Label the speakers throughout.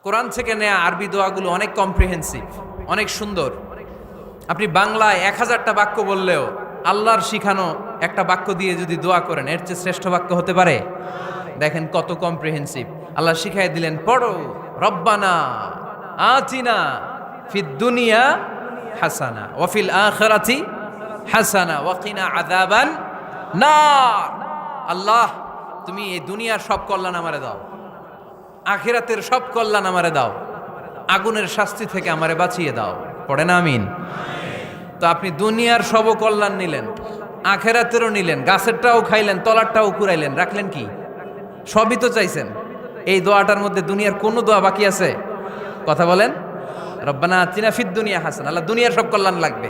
Speaker 1: কোরআন থেকে নেয়া আরবি দোয়াগুলো অনেক কম্প্রিহেন্সিভ, অনেক সুন্দর। আপনি বাংলায় 1000টা বাক্য বললেও আল্লাহর শিখানো একটা বাক্য দিয়ে যদি দোয়া করেন, এর চেয়ে শ্রেষ্ঠ বাক্য হতে পারে? দেখেন কত কম্প্রিহেন্সিভ। আল্লাহ শিখাই দিলেন, পড়ো রব্বানা আতিনা ফিদ দুনিয়া হাসানা ওয়া ফিল আখিরাতি হাসানা ওয়া কিনা আযাবান নার। আল্লাহ, তুমি এই দুনিয়ার সব কল্যাণ আমারে দাও, আখিরাতের সব কল্যাণ আমারে দাও, আগুনের শাস্তি থেকে আমারে বাঁচিয়ে দাও। পড়েন আমিন। তো আপনি দুনিয়ার সব কল্যাণ নিলেন, আখিরাতেরও নিলেন, গাছেরটাও খাইলেন, তলারটাও কুড়াইলেন, রাখলেন কি? সবই তো চাইছেন। এই দোয়াটার মধ্যে দুনিয়ার কোনো দোয়া বাকি আছে? কথা বলেন। রব্বানা আতিনা ফিদ দুনিয়া হাসান, আল্লাহ দুনিয়ার সব কল্যাণ লাগবে।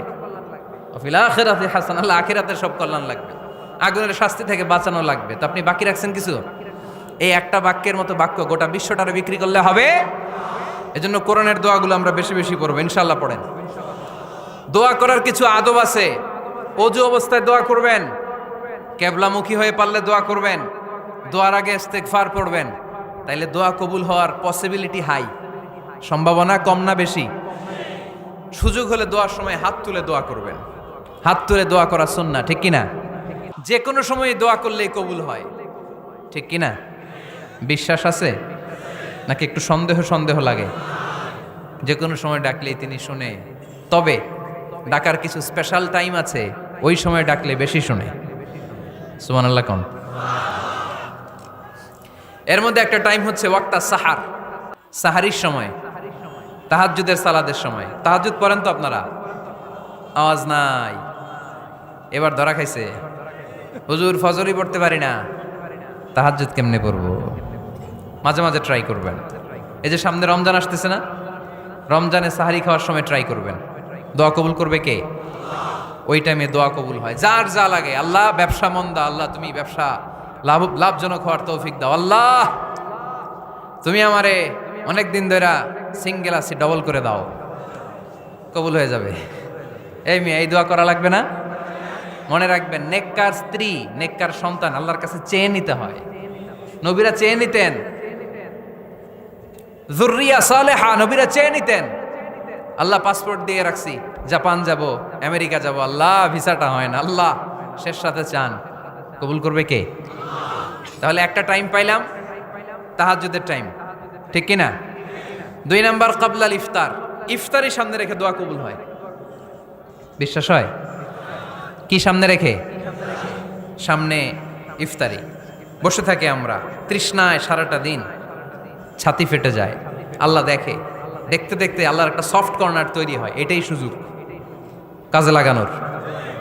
Speaker 1: ওয়া ফিল আখিরাতি হাসান, আল্লাহ আখিরাতের সব কল্যাণ লাগবে, আগুনের শাস্তি থেকে বাঁচানো লাগবে। তো আপনি বাকি রাখছেন কিছু? এই একটা বাক্যের মতো বাক্য গোটা বিশ্বটারে বিক্রি করলে হবে? এজন্য কোরআনের দোয়াগুলো আমরা বেশি বেশি পড়বো, ইনশাআল্লাহ। পড়েন। দোয়া করার কিছু আদব আছে। ওযু অবস্থায় দোয়া করবেন, কিবলামুখী হয়ে পারলে দোয়া করবেন, দোয়ার আগে ইস্তেগফার পড়বেন, তাইলে দোয়া কবুল হওয়ার পসিবিলিটি হাই। সম্ভাবনা কম না বেশি? সুযোগ হলে দোয়ার সময় হাত তুলে দোয়া করবেন। হাত তুলে দোয়া করা সুন্নাহ, ঠিক কিনা? যে কোনো সময় দোয়া করলেই কবুল হয়, ঠিক কিনা? বিশ্বাস আছে নাকি একটু সন্দেহ সন্দেহ লাগে? যে কোনো সময় ডাকলেই তিনি শুনে, তবে ডাকার কিছু স্পেশাল টাইম আছে, ওই সময় ডাকলে বেশি শুনে। সুবহানাল্লাহ কোন? এর মধ্যে একটা টাইম হচ্ছে ওয়াক্তা সাহার, সাহারির সময়, তাহাজ্জুদের সালাদের সময়। তাহাজ্জুদ পড়েন তো আপনারা? আওয়াজ নাই, এবার ধরা খাইছে। হুজুর ফজরই পড়তে পারি না, তাহাজ্জুদ কেমনে পড়বো? মাঝে মাঝে ট্রাই করবেন। এই যে সামনে রমজান আসতেছে না, রমজানে সাহারি খাওয়ার সময় ট্রাই করবেন। দোয়া কবুল করবে কে? ওই টাইমে দোয়া কবুল হয়। যার যা লাগে, আল্লাহ ব্যবসা মন্দা, আল্লাহ তুমি ব্যবসা লাভজনক হওয়ার তৌফিক দাও, আল্লাহ তুমি আমারে অনেক দিন ধরে সিঙ্গেল আছি, ডবল করে দাও, কবুল হয়ে যাবে। এই মেয়ে, এই দোয়া করা লাগবে না? মনে রাখবেন, নেককার স্ত্রী, নেককার সন্তান আল্লাহর কাছে চেয়ে নিতে হয়। নবীরা চেয়ে নিতেন, যুররিয়া সালেহা নবীরা চেয়ে নিতেন। আল্লাহ পাসপোর্ট দিয়ে রাখছি, জাপান যাব, আমেরিকা যাব, আল্লাহ ভিসাটা হয় না, আল্লাহ শেষ সাথে চান, কবুল করবে কে? তাহলে একটা টাইম পাইলাম, তাহাজ্জুদের টাইম, ঠিক কিনা? 2 নাম্বার ক্বাবলাল ইফতার, ইফতারি সামনে রেখে দোয়া কবুল হয়। বিশ্বাস হয়? কি সামনে রেখে? সামনে ইফতারি। বসে থাকি আমরা তৃষ্ণায় সারাটা দিন, ছাতি ফেটে যায়, আল্লাহ দেখে। দেখতে দেখতে আল্লাহর একটা সফট কর্নার তৈরি হয়। এটাই সুযোগ কাজে লাগানোর,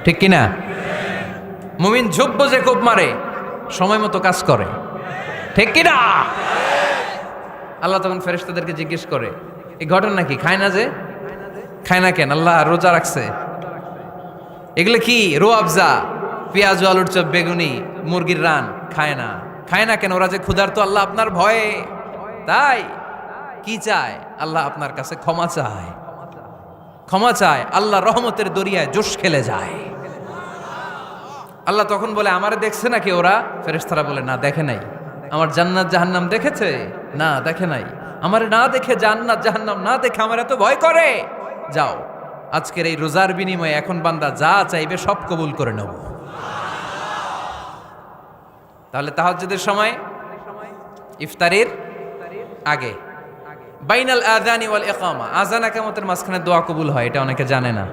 Speaker 1: ঠিক কিনা? মুমিন ঝোপ যে কোপ মারে, সময় মতো কাজ করে, ঠিক কিনা? আল্লাহ তখন ফেরেশতাদেরকে জিজ্ঞেস করে, এই ঘটনা কি? খায় না যে? খায় না কেন? আল্লাহ রোজা রাখছে। এগুলো কি? রো আফজা, পেঁয়াজ, আলুর চপ, বেগুনি, মুরগির রান, খায় না। খায় না কেন? ওরা যে ক্ষুধার্ত, আল্লাহ আপনার ভয়ে। তাই কি চায়? আল্লাহ আপনার কাছে ক্ষমা চায়, ক্ষমা চায়। আল্লাহ রহমতের দরিয়ায় জোশ খেলে যায়। আল্লাহ তখন বলে, আমারে দেখছে নাকি ওরা? ফেরেশতারা বলে, না দেখে নাই। আমার জান্নাত জাহান্নাম দেখেছে? না দেখে নাই। আমারে না দেখে, জান্নাত জাহান্নাম না দেখে আমার এত ভয় করে। যাও, আজকের এই রোজার বিনিময়ে এখন বান্দা যা চাইবে সব কবুল করে নেব। তাহলে তাহাজ্জুদের সময়, ইফতারির আগে, বাইনাল আযানি ওয়াল ইকামা, আযান ইকামতের মাঝখানে দোয়া কবুল হয়। এটা অনেকে জানে না।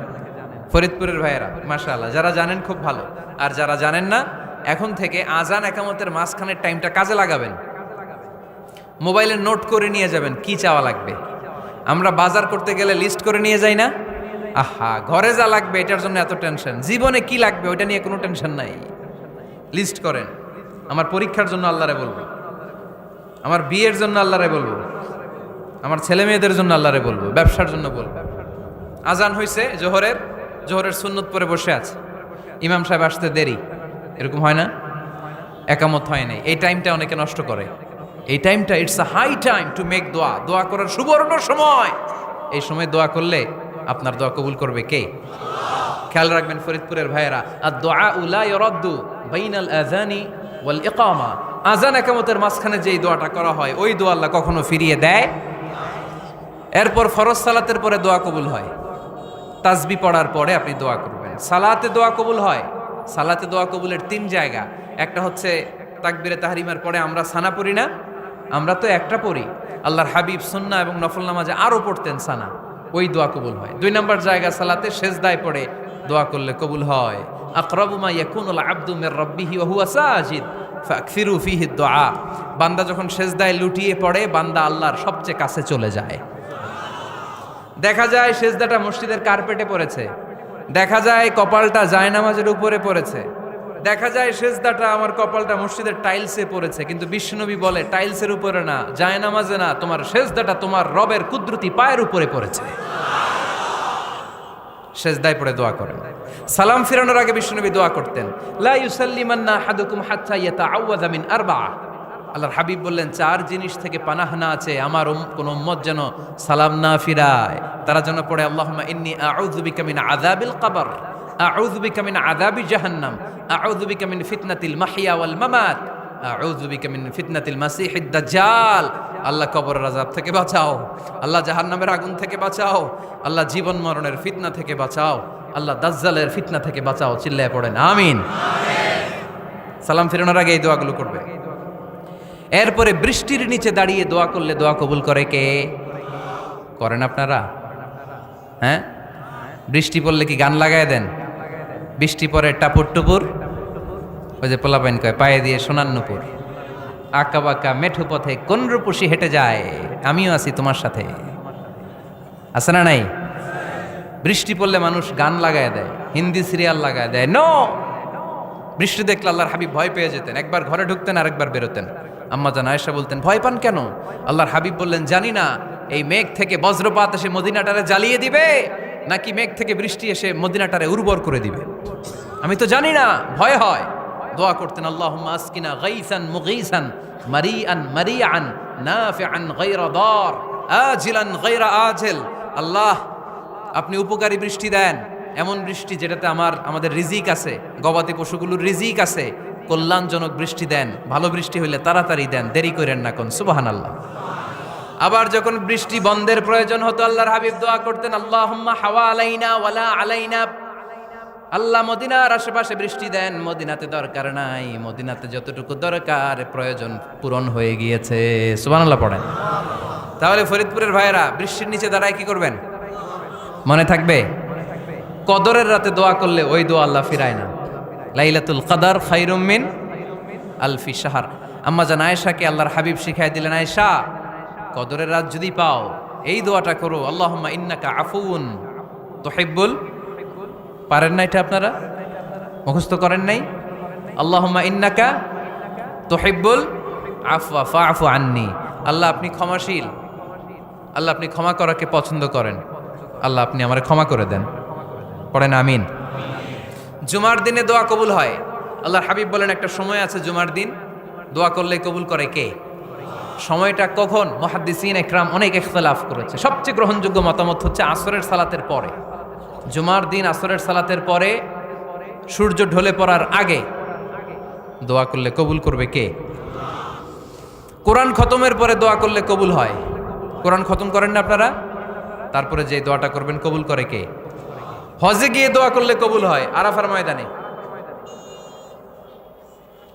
Speaker 1: ফরিদপুরের ভাইয়েরা মাশাআল্লাহ, যারা জানেন খুব ভালো, আর যারা জানেন না, এখন থেকে আযান ইকামতের মাঝখানের টাইমটা কাজে লাগাবেন। মোবাইলে নোট করে নিয়ে যাবেন কি চাওয়া লাগবে। আমরা বাজার করতে গেলে লিস্ট করে নিয়ে যাই না? আহা, ঘরে যা লাগবে এটার জন্য এত টেনশন, জীবনে কি লাগবে ওইটা নিয়ে কোনো টেনশন নাই। লিস্ট করেন। আমার পরীক্ষার জন্য আল্লাহরে বলবো, আমার বিয়ের জন্য আল্লাহরে বলবো, আমার ছেলে মেয়েদের জন্য আল্লাহরে বলবো, ব্যবসার জন্য বলবো। আজান হয়েছে জোহরের সুন্নত পরে বসে আছে, ইমাম সাহেব আসতে দেরি, এরকম হয় না? একামত হয় নাই, এই টাইমটা অনেকে নষ্ট করে। এই টাইমটা it's a high time to make দোয়া, দোয়া করার সুবর্ণ সময়। এই সময় দোয়া করলে আপনার দোয়া কবুল করবে কে? খেয়াল রাখবেন ফরিদপুরের ভাইয়েরা, আর দোয়া লা ইউরাদ্দু বাইনাল আযানি ওয়াল ইকামা, আযান ইকামতের মাঝখানে যেই দোয়াটা করা হয়, ওই দোয়া আল্লাহ কখনো ফিরিয়ে দেয় এরপর ফরজ সালাতের পরে দোয়া কবুল হয়, তাসবি পড়ার পরে আপনি দোয়া করবেন। সালাতে দোয়া কবুল হয়, সালাতে দোয়া কবুলের 3 জায়গা। একটা হচ্ছে তাকবীরে তাহরিমার পরে আমরা সানা পড়ি না, আমরা তো একটা পড়ি, আল্লাহর হাবিব সুন্নাহ এবং নফল নামাজে আরও পড়তেন সানা, ওই দোয়া কবুল হয়। 2 নম্বর জায়গা সালাতে সেজদায় পড়ে দোয়া করলে কবুল হয়। আকরাবু মা ইয়াকুনুল আবদু মির রাব্বিহি ওয়া হুয়া সাজিদ ফাকসিরু ফিহি দুআ। বান্দা যখন সেজদায় লুটিয়ে পড়ে, বান্দা আল্লাহর সবচেয়ে কাছে চলে যায়। দেখা যায় সেজদাটা মসজিদের কার্পেটে পড়েছে, দেখা যায় কপালটা জায়নামাজের উপরে পড়েছে, দেখা যায় সেজদাটা আমার কপালটা মসজিদের টাইলসে পড়েছে, কিন্তু বিশ্বনবী বলে টাইলসের উপরে না, জায়নামাজে না, তোমার সেজদাটা তোমার রবের কুদরতি পায়ের উপরে পড়েছে। সেজদায় পড়ে দোয়া করেন। সালাম ফিরানোর আগে বিশ্বনবী দোয়া করতেন, লা ইউসাল্লিমান্না আহাদুকুম হাত্তা ইয়াতাআওয়াযা মিন আরবা'a। আল্লাহর হাবিব বললেন 4 জিনিস থেকে পানাহ না আছে আমার কোন উম্মত যেন সালাম না ফিরায়। তারা যেন পড়ে আল্লাহুম্মা ইন্নী আউযু বিকা মিন আযাবিল কবর, আউযু বিকা মিন আযাবি জাহান্নাম, আউযু বিকা মিন ফিতনাতিল মাহইয়া ওয়াল মামাত, আউযু বিকা মিন ফিতনাতিল মাসিহিদ দাজ্জাল। আল্লাহ কবরের আযাব থেকে বাঁচাও, আল্লাহ জাহান্নামের আগুন থেকে বাঁচাও, আল্লাহ জীবন মরণের ফিতনা থেকে বাঁচাও, আল্লাহ দাজ্জালের ফিতনা থেকে বাঁচাও। চিল্লায় পড়েন আমিন। সালাম ফিরানোর আগে এই দোয়াগুলো করবে। এরপরে বৃষ্টির নিচে দাঁড়িয়ে দোয়া করলে দোয়া কবুল করে কে? করেন আপনারা? হ্যাঁ, বৃষ্টি পড়লে কি গান লাগায় দেন? বৃষ্টি পরে টাপুর টুপুর, ওই যে পোলাপাইন কয় পায়ে দিয়ে সোনার নুপুর, আঁকা বাঁকা মেঠো পথে কোন রূপসী হেঁটে যায়, আমিও আছি তোমার সাথে, আছে না নাই? বৃষ্টি পড়লে মানুষ গান লাগায় দেয়, হিন্দি সিরিয়াল লাগায় দেয়। নো, বৃষ্টি দেখলে আল্লাহর হাবিব ভয় পেয়ে যেতেন, একবার ঘরে ঢুকতেন আর একবার বেরোতেন। আম্মা জান আয়েশা বলতেন, ভয় পান কেন? আল্লাহর হাবিব বললেন, জানি না এই মেঘ থেকে বজ্রপাত এসে মদিনাটারে জ্বালিয়ে দিবে নাকি মেঘ থেকে বৃষ্টি এসে মদিনাটারে উর্বর করে দিবে, আমি তো জানি না, ভয় হয়। দোয়া করতেন, আল্লাহুম্মা আসকিনা গাইসান মুগীসান মারিআন মারিআন নাফিআন গায়রা দার আজিলান গায়রা আজিল। আল্লাহ, আপনি উপকারী বৃষ্টি দেন, এমন বৃষ্টি যেটাতে আমাদের রিজিক আছে, গবাদি পশুগুলোর রিজিক আছে, কল্যাণজনক বৃষ্টি দেন, ভালো বৃষ্টি হইলে তাড়াতাড়ি দেন, দেরি করেন না কোন। সুবহানাল্লাহ। আবার যখন বৃষ্টি বন্ধের প্রয়োজন হতো, আল্লাহর হাবিব দোয়া করতেন, আল্লাহুম্মা হাওয়া আলাইনা ওয়ালা আলাইনা। আল্লাহ মদিনার আশেপাশে বৃষ্টি দেন, মদিনাতে দরকার নাই, মদিনাতে যতটুকু দরকার প্রয়োজন পূরণ হয়ে গিয়েছে। সুবহানাল্লাহ পড়েন। তাহলে ফরিদপুরের ভাইয়েরা বৃষ্টির নিচে দাঁড়ায় কি করবেন? মনে থাকবে, কদরের রাতে দোয়া করলে ওই দোয়া আল্লাহ ফিরায় না। লাইলাতুল কদর খায়রুম মিন আলফি শাহর। আম্মা জান আয়েশাকে আল্লাহর হাবিব শিখাই দিলেন, আয়েশা, কদরের রাত যদি পাও এই দোয়াটা করো, আল্লাহুম্মা ইন্নাকা আফুউন তুহিব্বুল। পারেন না এটা? আপনারা মুখস্থ করেন নাই? আল্লাহুম্মা ইন্নাকা তুহিব্বুল আফওয়া ফাআফু আন্নি। আল্লাহ আপনি ক্ষমাশীল, আল্লাহ আপনি ক্ষমা করাকে পছন্দ করেন, আল্লাহ আপনি আমারে ক্ষমা করে দেন। পড়েন আমিন। জুমার দিনে দোয়া কবুল হয়। আল্লাহর হাবিব বলেন, একটা সময় আছে জুমার দিন দোয়া করলে কবুল করে কে? সময়টা কখন? মুহাদ্দিসিন ইকরাম অনেক ইখতিলাফ করেছে। সবচেয়ে গ্রহণযোগ্য মতামত হচ্ছে আসরের সালাতের পরে। জুমার দিন আসরের সালাতের পরে সূর্য ঢলে পড়ার আগে দোয়া করলে কবুল করবে কে? কোরআন খতমের পরে দোয়া করলে কবুল হয়। কোরআন খতম করেন না আপনারা? তারপরে যে দোয়াটা করবেন কবুল করে কে? হজে গিয়ে দোয়া করলে কবুল হয়। আরাফার ময়দানে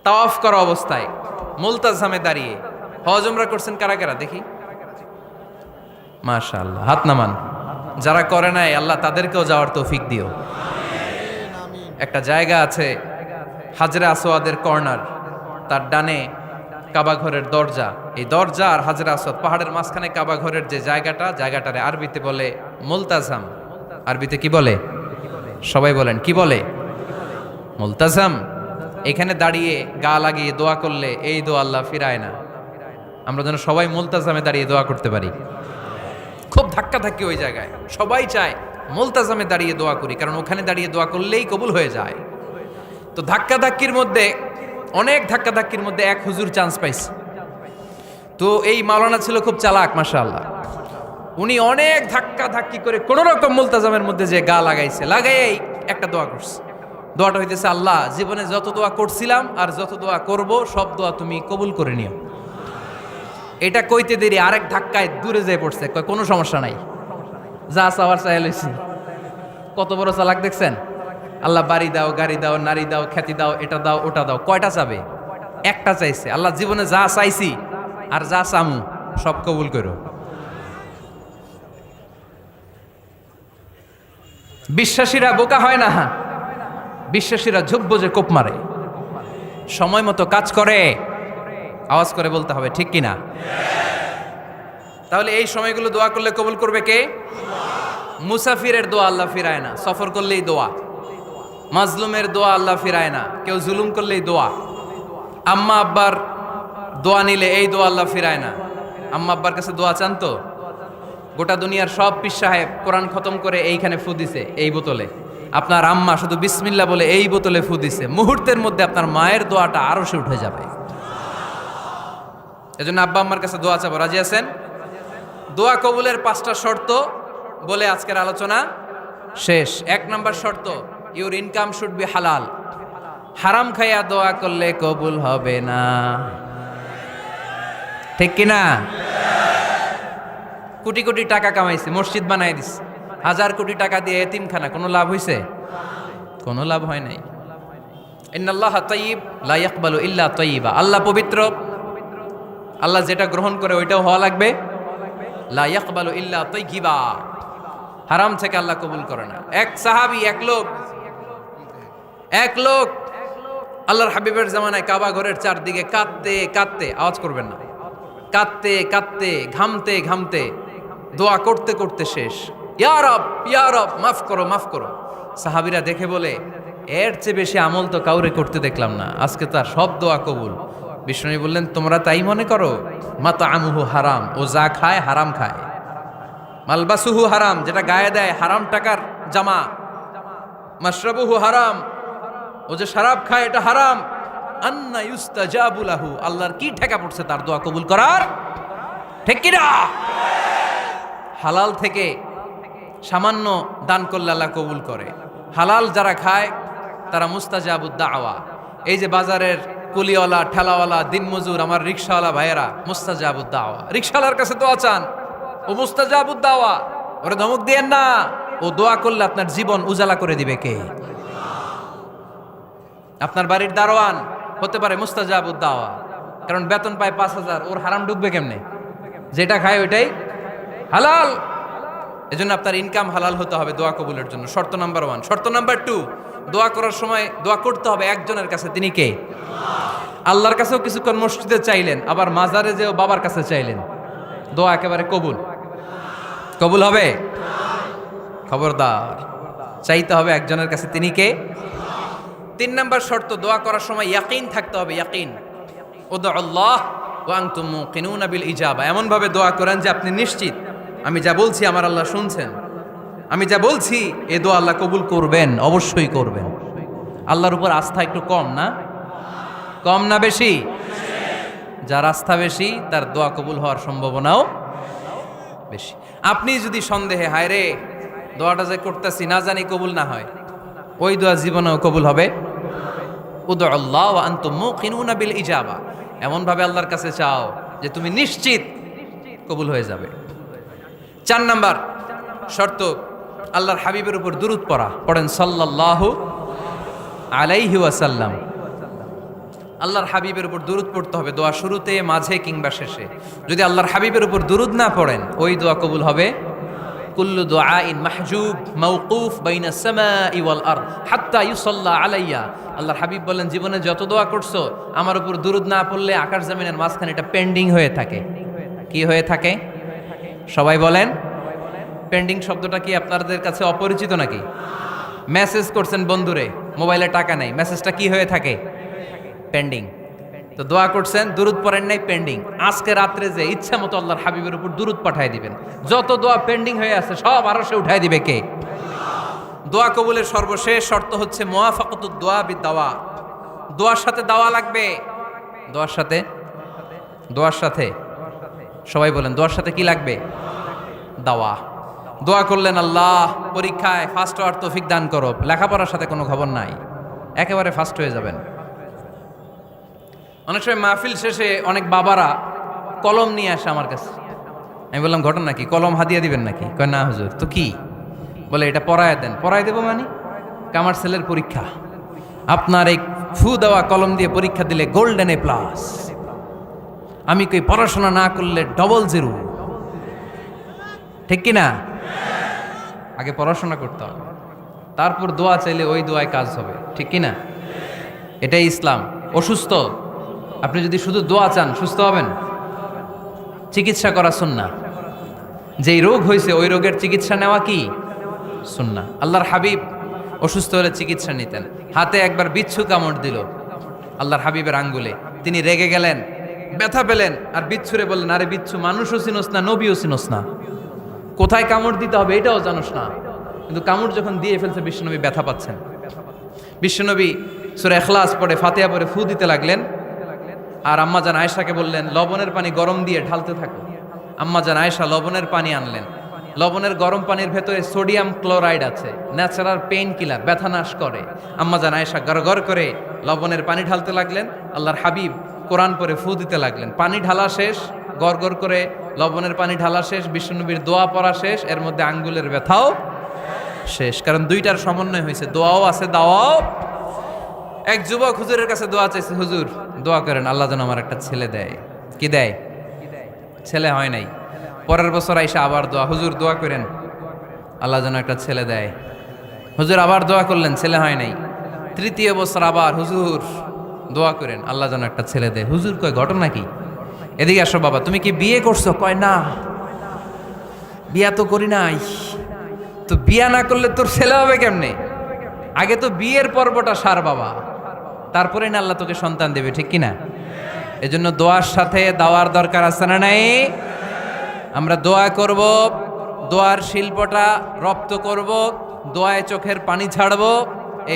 Speaker 1: তাওয়াফ করা অবস্থায় মুলতাজামে দাঁড়িয়ে। হজ উমরা করছেন কারা কারা দেখি? মাশাআল্লাহ, হাত নামান। যারা করে নাই আল্লাহ তাদেরকেও যাওয়ার তৌফিক দিও। একটা জায়গা আছে হাজরে আসওয়াদের কর্নার, তার ডানে কাবা ঘরের দরজা। এই দরজা আর হাজরে আসওয়াদ, পাহাড়ের মাঝখানে কাবা ঘরের যে জায়গাটারে আরবিতে বলে মুলতাজাম। আরবিতে কি বলে? সবাই বলেন, কি বলে? মুলতাজাম। এখানে দাঁড়িয়ে গা লাগিয়ে দোয়া করলে এই দোয়া আল্লাহ ফিরায় না। আমরা যেন সবাই মুলতাজামে দাঁড়িয়ে দোয়া করতে পারি। খুব ধাক্কা ধাক্কি ওই জায়গায়, সবাই চায় মুলতাজামে দাঁড়িয়ে দোয়া করি, কারণ ওখানে দাঁড়িয়ে দোয়া করলেই কবুল হয়ে যায়। তো ধাক্কা ধাক্কির মধ্যে, অনেক ধাক্কা ধাক্কির মধ্যে এক হুজুর চান্স পাইছে। তো এই মাওলানা ছিল খুব চালাক, মাশাআল্লাহ। উনি অনেক ধাক্কা ধাক্কি করে কোন রকম মুলতাজামের মধ্যে যে গা লাগাইছে, লাগাই একটা দোয়া করছে। দোয়াটা হইতেছে, আল্লাহ জীবনে যত দোয়া করছিলাম আর যত দোয়া করব সব দোয়া তুমি কবুল করে নিও। এটা কইতে দেরি আরেক ধাক্কায় দূরে যেয়ে পড়ছে, কয় কোনো সমস্যা নাই, যা চাওয়ার চাই লইছি। কত বড় চালাক দেখছেন? আল্লাহ বাড়ি দাও, গাড়ি দাও, নারী দাও, খ্যাতি দাও, এটা দাও, ওটা দাও, কয়টা চাবে? একটা চাইছে। আল্লাহ জীবনে যা চাইছি আর যা চামু সব কবুল করো। বিশ্বাসীরা বোকা হয় না, বিশ্বাসীরা ঝুব্ব যে কোপ মারে, সময় মতো কাজ করে। আওয়াজ করে বলতে হবে ঠিক কিনা? তাহলে এই সময়গুলো দোয়া করলে কবুল করবে কে? মুসাফিরের দোয়া আল্লাহ ফিরায় না, সফর করলেই দোয়া। মাজলুমের দোয়া আল্লাহ ফিরায় না, কেউ জুলুম করলেই দোয়া। আম্মা আব্বার দোয়া নিলে এই দোয়া আল্লাহ ফিরায় না। আম্মা আব্বার কাছে দোয়া চান তো? গোটা দুনিয়ার সব পীর সাহেব কোরআন খতম করে এইখানে ফু দিছে এই বোতলে, আপনার আম্মা শুধু বিসমিল্লাহ বলে এই বোতলে ফু দিছে, মুহূর্তের মধ্যে আপনার মায়ের দোয়াটা আরো সে উঠে যাবে। এজন্য আব্বা আম্মার কাছে দোয়া চাবো, রাজি আছেন? দোয়া কবুলের 5টা শর্ত বলে আজকের আলোচনা শেষ। 1 নম্বর শর্ত, ইউর ইনকাম শুড বি হালাল। হারাম খাইয়া দোয়া করলে কবুল হবে না, ঠিক কিনা? কোটি কোটি টাকা কামাইছে, মসজিদ বানাই দিছে, 1000 কোটি টাকা দিয়ে এতিমখানা, কোনো লাভ হইছে? কোনো লাভ হয় নাই। ইন্নাল্লাহা তাইয়্যিব লা ইয়াকবালু ইল্লা তাইয়্যিবা। আল্লাহ পবিত্র, আল্লাহ যেটা গ্রহণ করে ওইটাও হওয়া লাগবে। লা ইয়াকবালু ইল্লা তাইয়্যিবা, হারাম থেকে আল্লাহ কবুল করে না। এক সাহাবী, এক লোক আল্লাহর হাবিবের জামানায় কাবা ঘরের চারদিকে কাঁদতে কাঁদতে, আওয়াজ করবেন না, কাঁদতে কাঁদতে, ঘামতে ঘামতে, দোয়া করতে করতে শেষ। ইয়া রব, ইয়া রব, মাফ করো, মাফ করো। সাহাবীরা দেখে বলে, এর চেয়ে বেশি আমল তো কাউরে করতে দেখলাম না, আজকে তার সব দোয়া কবুল। বিষ্ণু বললেন, তোমরা তাই মনে করো? মাতআমুহু হারাম, ও যা খায় হারাম খায়। মালবাসুহু হারাম, যেটা গায়ে দেয় হারাম টাকার জামা। মাশরাবুহু হারাম, ও যে শরাব খায় এটা হারাম। আন্না ইউস্তাজাবু লাহু, আল্লাহর কি ঠেকা পড়ছে তার দোয়া কবুল করার? ঠিক কি না? হালাল থেকে সামান্য দান করলে আল্লাহ কবুল করে। হালাল যারা খায় তারা মুস্তাজাবুদ দাওয়া। এই যে বাজারের কুলিওয়ালা, ঠেলাওয়ালা, দিনমজুর, আমার রিকশাওয়ালা ভাইয়েরা, মুস্তাজাবুদ দাওয়া। রিকশাওয়ালার কাছে দোয়া চান, ও মুস্তাজাবুদ দাওয়া, ওরে ধমক দিয়েন না। ও দোয়া করলে আপনার জীবন উজালা করে দিবে কে? আপনার বাড়ির দারোয়ান হতে পারে মুস্তাজাবুদ দাওয়া, কারণ বেতন পায় 5000, ওর হারাম ঢুকবে কেমনে? যেটা খায় ওইটাই হালাল। এজন্য আপনার ইনকাম হালাল হতে হবে দোয়া কবুলের জন্য। শর্ত নাম্বার 1। শর্ত নাম্বার 2, দোয়া করার সময় দোয়া করতে হবে একজনের কাছে, তিনি কে? আল্লাহর কাছেও কিছুক্ষণ মসজিদে চাইলেন, আবার মাজারে যেও বাবার কাছে চাইলেন, দোয়া একেবারে কবুল। কবুল হবে? খবরদার, চাইতে হবে একজনের কাছে, তিনি কে? 3 নাম্বার শর্ত, দোয়া করার সময় ইয়াকিন থাকতে হবে। ইয়াকিন, উদউল্লাহ ওয়া আনতুম মুকিনুনা বিল ইজাবা। এমন ভাবে দোয়া করেন যে আপনি নিশ্চিত আমি যা বলছি আমার আল্লাহ শুনছেন, আমি যা বলছি এ দোয়া আল্লাহ কবুল করবেন, অবশ্যই করবেন। আল্লাহর উপর আস্থা একটু কম না? কম না বেশি? যার আস্থা বেশি তার দোয়া কবুল হওয়ার সম্ভাবনাও বেশি। আপনি যদি সন্দেহে, হায় রে দোয়াটা যে করতেছি না জানি কবুল না হয়, ওই দোয়া জীবনেও কবুল হবে। উদউল্লাহ ওয়া আনতুম মুকিনুনা বিল ইজাবা, এমন ভাবে আল্লাহর কাছে চাও যে তুমি নিশ্চিত কবুল হয়ে যাবে। 4 নাম্বার শর্ত, আল্লাহর হাবিবের উপর দুরূদ পড়া। পড়েন সাল্লাল্লাহু আলাইহি ওয়াসাল্লাম। আল্লাহর হাবিবের উপর দুরূদ পড়তে হবে দোয়া শুরুতে, মাঝে কিংবা শেষে। যদি আল্লাহর হাবিবের উপর দুরূদ না পড়েন, ওই দোয়া কবুল হবে। কুল্লু দুআইন মাহজুব মাওকুফ বাইনা সামাই ওয়াল আরদ হাত্তা ইউসাল্লা আলাইয়া। আল্লাহর হাবিব বলেন, জীবনে যত দোয়া করছো আমার উপর দুরূদ না পড়লে আকাশ জমিনের মাঝখানে এটা পেন্ডিং হয়ে থাকে। কি হয়ে থাকে? সবাই বলেন। পেন্ডিং শব্দটা কি আপনাদের কাছে অপরিচিত নাকি? মেসেজ করছেন বন্ধুরে, মোবাইলে টাকা নেই, মেসেজটা কি হয়ে থাকে? পেন্ডিং। তো দোয়া করছেন, দুরূদ পড়েন নাই, পেন্ডিং। আজকে রাত্রে যে ইচ্ছা মতো আল্লাহর হাবিবের উপর দুরূদ পাঠায় দিবেন, যত দোয়া পেন্ডিং হয়ে আছে সব আরো সে উঠায় দিবে কে? দোয়া কবুলের সর্বশেষ শর্ত হচ্ছে মুওয়াফাকাতুদ দোয়া বিদ-দাওয়া। দোয়ার সাথে দাওয়া লাগবে। দোয়ার সাথে সবাই বলেন, দোয়ার সাথে কি লাগবে? দাওয়া। দোয়া করলেন, আল্লাহ পরীক্ষায় ফার্স্ট হওয়ার তৌফিক দান করো, লেখাপড়ার সাথে কোনো খবর নাই, একেবারে ফার্স্ট হয়ে যাবেন। অনেক সময় মাহফিল শেষে অনেক বাবারা কলম নিয়ে আসে আমার কাছে। আমি বললাম ঘটনা কি, কলম হাদিয়া দিবেন নাকি? কয় না হুজুর। তো কি? বলে এটা পড়ায় দেন। পড়ায় দেবো মানে? আমার ছেলের পরীক্ষা, আপনার এই ফু দেওয়া কলম দিয়ে পরীক্ষা দিলে গোল্ডেন A+। আমি কই পড়াশোনা না করলে ডবল জিরো, ঠিক কিনা? আগে পড়াশোনা করতে হবে, তারপর দোয়া চাইলে ওই দোয়ায় কাজ হবে, ঠিক কিনা? এটাই ইসলাম। অসুস্থ আপনি যদি শুধু দোয়া চান সুস্থ হবেন? চিকিৎসা করা সুন্নাহ। যেই রোগ হয়েছে ওই রোগের চিকিৎসা নেওয়া কি সুন্নাহ। আল্লাহর হাবিব অসুস্থ হলে চিকিৎসা নিতেন। হাতে একবার বিচ্ছু কামড় দিল আল্লাহর হাবিবের আঙ্গুলে, তিনি রেগে গেলেন, ব্যথা পেলেন, আর বিচ্ছুরে বললেন, আরে বিচ্ছু, মানুষও চিনোস না, নবীও চিনোস না, কোথায় কামড় দিতে হবে এটাও জানোস না। কিন্তু কামড় যখন দিয়ে ফেলছে বিশ্বনবী ব্যথা পাচ্ছেন। বিশ্বনবী সূরা ইখলাস পড়ে ফাতিহা পড়ে ফু দিতে লাগলেন, আর আম্মাজান আয়েশাকে বললেন লবণের পানি গরম দিয়ে ঢালতে থাকো। আম্মাজান আয়েশা লবণের পানি আনলেন। লবণের গরম পানির ভেতরে সোডিয়াম ক্লোরাইড আছে, ন্যাচারাল পেইন কিলার, ব্যথা নাশ করে। আম্মাজান আয়েশা গড়গড় করে লবণের পানি ঢালতে লাগলেন, আল্লাহর হাবিব কোরআন পড়ে ফু দিতে লাগলেন। পানি ঢালা শেষ, গড়গড় করে লবণের পানি ঢালা শেষ, বিশ্বনবীর দোয়া পড়া শেষ, এর মধ্যে আঙ্গুলের ব্যথাও শেষ। কারণ দুইটার সমন্বয় হয়েছে, দোয়াও আছে দাওয়াও। এক যুবক হুজুরের কাছে দোয়া চাইছে, হুজুর দোয়া করেন আল্লাহ যেন আমার একটা ছেলে দেয়। কি দেয়? ছেলে হয় নাই। পরের বছর আইসা আবার দোয়া, হুজুর দোয়া করেন আল্লাহ যেন একটা ছেলে দেয়। হুজুর আবার দোয়া করলেন, ছেলে হয় নাই। তৃতীয় বছর আবার, হুজুর দোয়া করেন আল্লাহ যেন একটা ছেলে দেয়। হুজুর কয় ঘটনা কি? এদিকে আসো বাবা, তুমি কি বিয়ে করছো? কয় না, বিয়া তো করি নাই। তো বিয়া না করলে তোর ছেলে হবে কেমনে? আগে তো বিয়ের পর্বটা সার বাবা, তারপরে না আল্লাহ তোকে সন্তান দেবে, ঠিক কিনা? এজন্য দোয়ার সাথে দাওয়ার দরকার আছে না নাই? আমরা দোয়া করব, দোয়ার শিল্পটা রপ্ত করব, দোয়ায় চোখের পানি ছাড়বো,